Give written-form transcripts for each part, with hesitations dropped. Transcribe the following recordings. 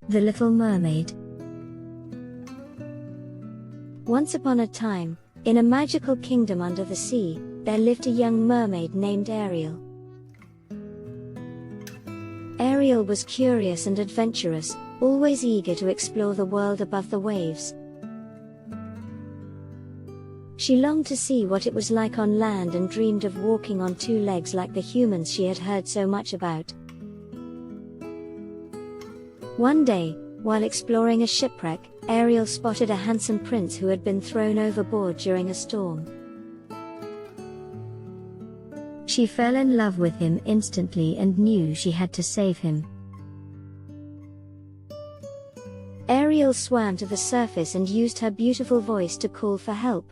The Little Mermaid. Once upon a time, in a magical kingdom under the sea, there lived a young mermaid named Ariel. Ariel was curious and adventurous, always eager to explore the world above the waves. She longed to see what it was like on land and dreamed of walking on two legs like the humans she had heard so much about. One day, while exploring a shipwreck, Ariel spotted a handsome prince who had been thrown overboard during a storm. She fell in love with him instantly and knew she had to save him. Ariel swam to the surface and used her beautiful voice to call for help.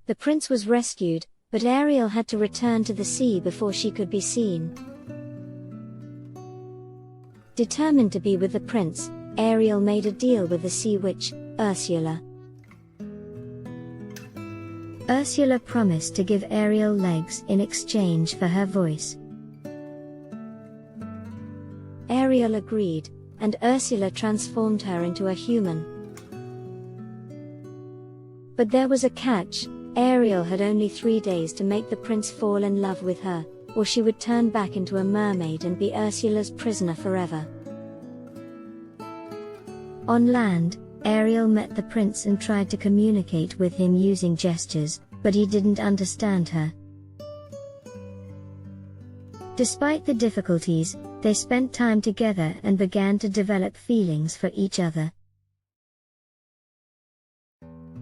The prince was rescued, but Ariel had to return to the sea before she could be seen. Determined to be with the prince, Ariel made a deal with the sea witch, Ursula. Ursula promised to give Ariel legs in exchange for her voice. Ariel agreed, and Ursula transformed her into a human. But there was a catch. Ariel had only 3 days to make the prince fall in love with her, or she would turn back into a mermaid and be Ursula's prisoner forever. On land, Ariel met the prince and tried to communicate with him using gestures, but he didn't understand her. Despite the difficulties, they spent time together and began to develop feelings for each other.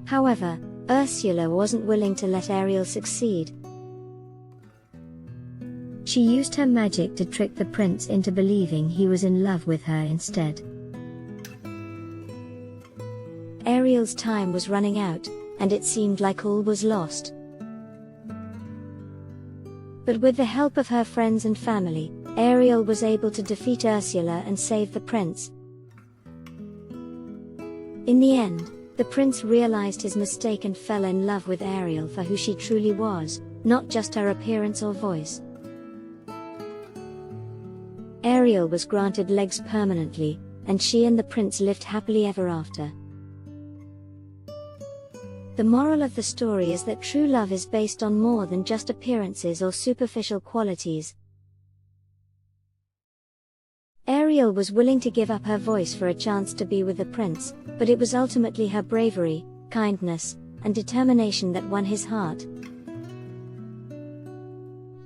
However, Ursula wasn't willing to let Ariel succeed. She used her magic to trick the prince into believing he was in love with her instead. Ariel's time was running out, and it seemed like all was lost. But with the help of her friends and family, Ariel was able to defeat Ursula and save the prince. In the end, the prince realized his mistake and fell in love with Ariel for who she truly was, not just her appearance or voice. Ariel was granted legs permanently, and she and the prince lived happily ever after. The moral of the story is that true love is based on more than just appearances or superficial qualities. Ariel was willing to give up her voice for a chance to be with the prince, but it was ultimately her bravery, kindness, and determination that won his heart.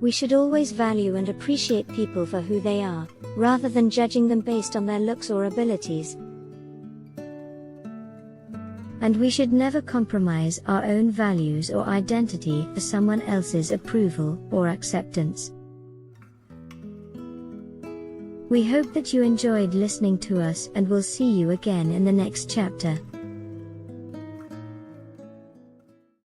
We should always value and appreciate people for who they are, rather than judging them based on their looks or abilities. And we should never compromise our own values or identity for someone else's approval or acceptance. We hope that you enjoyed listening to us and we'll see you again in the next chapter.